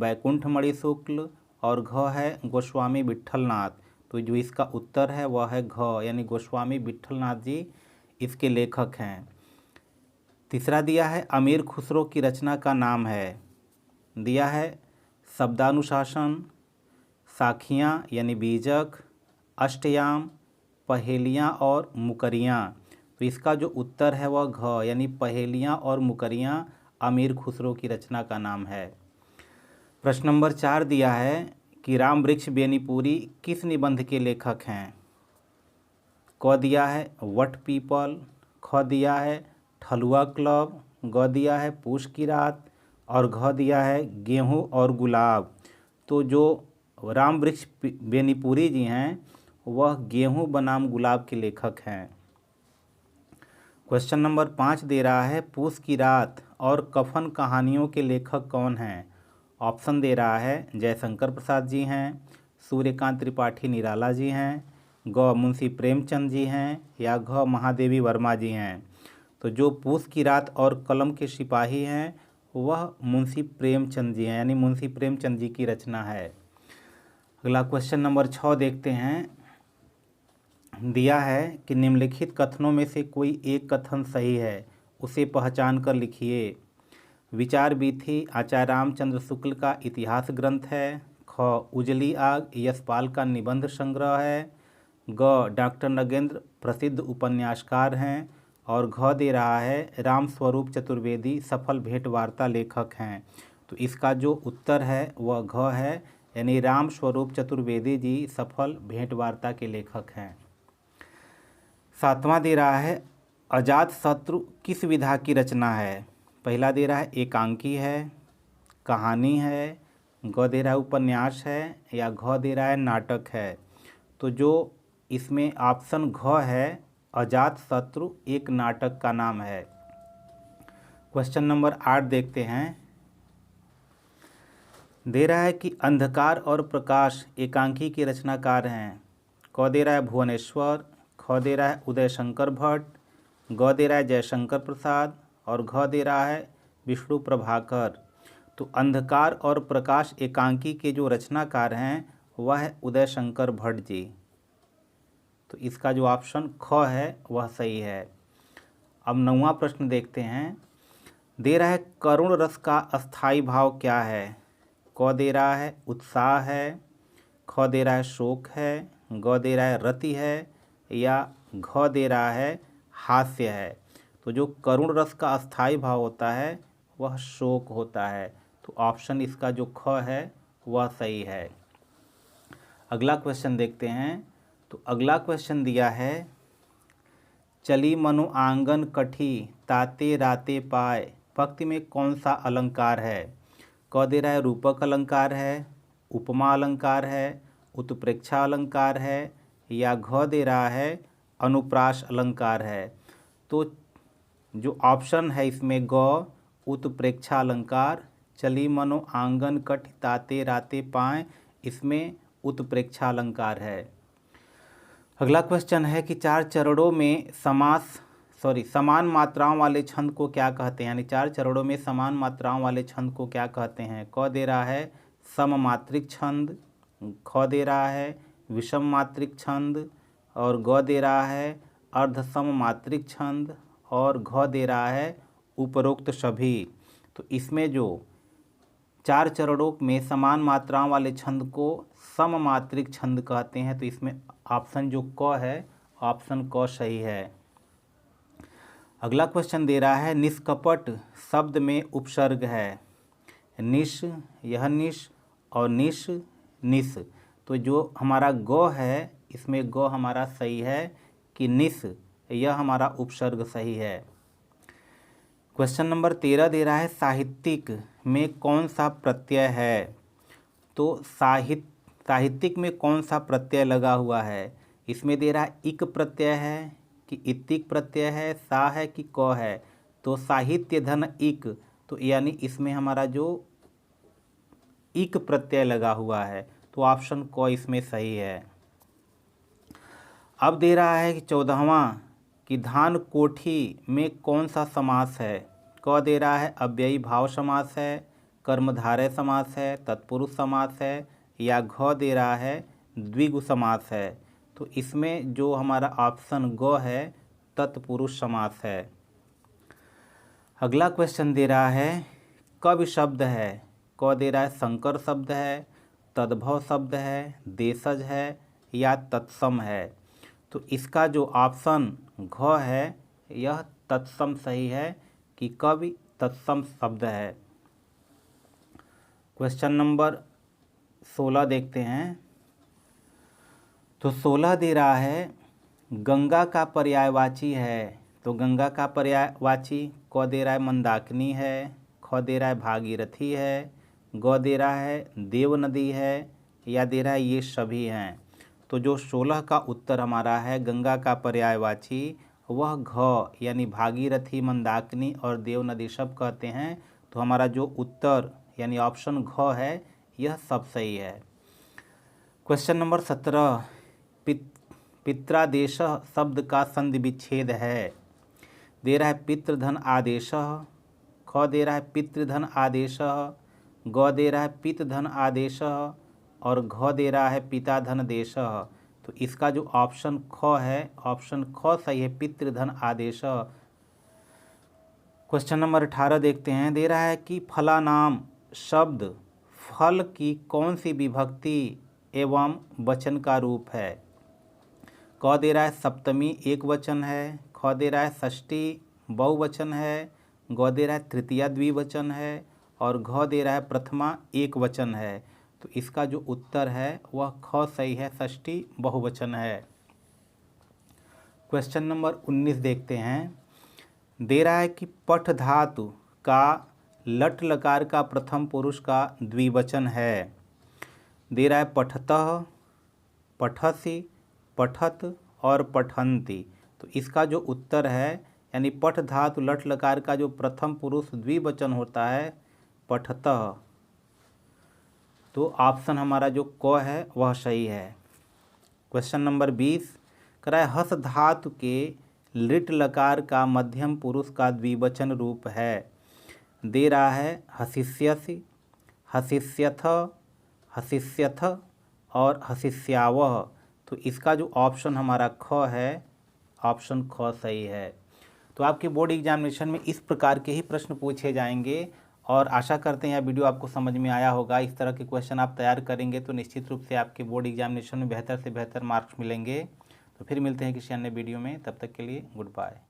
वैकुंठमणि शुक्ल और घ है गोस्वामी विट्ठलनाथ। तो जो इसका उत्तर है वह है घ, यानी गोस्वामी विट्ठलनाथ जी इसके लेखक हैं। तीसरा दिया है अमीर खुसरो की रचना का नाम है, दिया है शब्दानुशासन, साखियाँ यानी बीजक, अष्टयाम, पहेलियाँ और मुकरियाँ। तो इसका जो उत्तर है वह घ, यानी पहेलियाँ और मुकरियाँ अमीर खुसरो की रचना का नाम है। प्रश्न नंबर 4 दिया है कि राम वृक्ष बेनीपुरी किस निबंध के लेखक हैं। क दिया है वट पीपल, ख दिया है ठलुआ क्लब, ग दिया है पूस की रात और घ दिया है गेहूं और गुलाब। तो जो राम वृक्ष बेनीपुरी जी हैं वह गेहूं बनाम गुलाब के लेखक हैं। क्वेश्चन नंबर 5 दे रहा है पूस की रात और कफन कहानियों के लेखक कौन हैं। ऑप्शन दे रहा है जयशंकर प्रसाद जी हैं, सूर्यकांत त्रिपाठी निराला जी हैं, ग मुंशी प्रेमचंद जी हैं या घ महादेवी वर्मा जी हैं। तो जो पूस की रात और कलम के सिपाही हैं वह मुंशी प्रेमचंद जी हैं, यानी मुंशी प्रेमचंद जी की रचना है। अगला क्वेश्चन नंबर 6 देखते हैं। दिया है कि निम्नलिखित कथनों में से कोई एक कथन सही है, उसे पहचान कर लिखिए। विचार वीथी आचार्य रामचंद्र शुक्ल का इतिहास ग्रंथ है। ख उजली आग यशपाल का निबंध संग्रह है। ग डॉक्टर नगेंद्र प्रसिद्ध उपन्यासकार हैं और घ दे रहा है राम स्वरूप चतुर्वेदी सफल भेंट वार्ता लेखक हैं। तो इसका जो उत्तर है वह घ है, यानी राम स्वरूप चतुर्वेदी जी सफल भेंट वार्ता के लेखक हैं। 7वां दे रहा है अजात शत्रु किस विधा की रचना है। पहला दे रहा है एकांकी है, कहानी है, ग दे रहा है उपन्यास है या घ दे रहा है नाटक है। तो जो इसमें ऑप्शन घ है अजात शत्रु एक नाटक का नाम है। क्वेश्चन नंबर 8 देखते हैं। दे रहा है कि अंधकार और प्रकाश एकांकी के रचनाकार हैं। क दे रहा है भुवनेश्वर, ख दे रहा है उदय शंकर भट्ट, ग दे रहा है जयशंकर प्रसाद और घ दे रहा है विष्णु प्रभाकर। तो अंधकार और प्रकाश एकांकी के जो रचनाकार हैं वह है उदय शंकर भट्ट जी। तो इसका जो ऑप्शन ख है वह सही है। अब 9वां प्रश्न देखते हैं। दे रहा है करुण रस का अस्थाई भाव क्या है। क दे रहा है उत्साह है, ख दे रहा है शोक है, ग दे रहा है रति है या घ दे रहा है हास्य है। तो जो करुण रस का अस्थाई भाव होता है वह शोक होता है। तो ऑप्शन इसका जो ख है वह सही है। अगला क्वेश्चन देखते हैं। तो अगला क्वेश्चन दिया है चली मनु आंगन कठी ताते राते पाए पंक्ति में कौन सा अलंकार है। क दे रहा है रूपक अलंकार है, उपमा अलंकार है, उत्प्रेक्षा अलंकार है या घ दे रहा है अनुप्रास अलंकार है। तो जो ऑप्शन है इसमें ग उत्प्रेक्षा अलंकार, चली मनो आंगन कठ ताते राते पाए, इसमें उत्प्रेक्षा अलंकार है। अगला क्वेश्चन है कि चार चरणों में समान मात्राओं वाले छंद को क्या कहते हैं, यानी 4 चरणों में समान मात्राओं वाले छंद को क्या कहते हैं। क दे रहा है सममात्रिक छंद, ख दे रहा है विषम मात्रिक छंद और ग दे रहा है अर्ध सममात्रिक छंद और घ दे रहा है उपरोक्त सभी। तो इसमें जो 4 चरणों में समान मात्राओं वाले छंद को सममात्रिक छंद कहते हैं। तो इसमें ऑप्शन जो क है ऑप्शन क सही है। अगला क्वेश्चन दे रहा है निष्कपट शब्द में उपसर्ग है। निश, यह निश और निश निश। तो जो हमारा ग है इसमें ग हमारा सही है कि निश, यह हमारा उपसर्ग सही है। क्वेश्चन नंबर 13 दे रहा है साहित्यिक में कौन सा प्रत्यय है। तो साहित्यिक में कौन सा प्रत्यय लगा हुआ है। इसमें दे रहा है इक प्रत्यय है कि इत्तिक प्रत्यय है, सा है कि क है। तो साहित्य धन इक, तो यानी इसमें हमारा जो इक प्रत्यय लगा हुआ है। तो ऑप्शन क इसमें सही है। अब दे रहा है कि 14वां कि धान कोठी में कौन सा समास है। क दे रहा है अव्ययी भाव समास है, कर्मधारय समास है, तत्पुरुष समास है, या घ दे रहा है द्विगु समास है। तो इसमें जो हमारा ऑप्शन ग है तत्पुरुष समास है। अगला क्वेश्चन दे रहा है कवि शब्द है, क दे रहा है संकर शब्द है, तद्भव शब्द है, देशज है, या तत्सम है। तो इसका जो ऑप्शन घ है यह तत्सम सही है कि कवि तत्सम शब्द है। क्वेश्चन नंबर 16 देखते हैं। तो 16 दे रहा है गंगा का पर्यायवाची है। तो गंगा का पर्यायवाची क दे रहा है मंदाकिनी है, ख दे रहा है भागीरथी है, ग दे रहा है देव नदी है, या दे रहा है ये सभी हैं। तो जो 16 का उत्तर हमारा है गंगा का पर्यायवाची वह घ यानी भागीरथी, मंदाकिनी और देव नदी सब कहते हैं। तो हमारा जो उत्तर यानी ऑप्शन घ है यह सब सही है। क्वेश्चन नंबर 17 पित्रादेश शब्द का संधि विच्छेद है। दे रहा है पितृधन आदेश, ख दे रहा है पितृधन आदेश, ग दे रहा है पितधन आदेश और घ दे रहा है पिता धन देश। तो इसका जो ऑप्शन ख है ऑप्शन ख सही है, पितृधन आदेश। क्वेश्चन नंबर 18 देखते हैं। दे रहा है कि फला नाम शब्द फल की कौन सी विभक्ति एवं वचन का रूप है। क दे रहा है सप्तमी एक वचन है, ख दे रहा है षष्ठी बहुवचन है, ग दे रहा है तृतीया द्विवचन है और घ दे रहा है प्रथमा एक वचन है। तो इसका जो उत्तर है वह ख सही है, षष्ठी बहुवचन है। क्वेश्चन नंबर 19 देखते हैं। दे रहा है कि पठ धातु का लट लकार का प्रथम पुरुष का द्विवचन है। दे रहा है पठतः, पठसि, पठत और पठन्ति। तो इसका जो उत्तर है यानी पठ धातु लट लकार का जो प्रथम पुरुष द्विवचन होता है पठतः। तो ऑप्शन हमारा जो क है वह सही है। क्वेश्चन नंबर 20 कह रहा है हस धातु के लिट लकार का मध्यम पुरुष का द्विवचन रूप है। दे रहा है हसिष्यसि, हसिष्यथ, हसिष्यथ और हसिष्यावः। तो इसका जो ऑप्शन हमारा ख है ऑप्शन ख सही है। तो आपके बोर्ड एग्जामिनेशन में इस प्रकार के ही प्रश्न पूछे जाएंगे और आशा करते हैं यह वीडियो आपको समझ में आया होगा। इस तरह के क्वेश्चन आप तैयार करेंगे तो निश्चित रूप से आपके बोर्ड एग्जामिनेशन में बेहतर से बेहतर मार्क्स मिलेंगे। तो फिर मिलते हैं किसी अन्य वीडियो में, तब तक के लिए गुड बाय।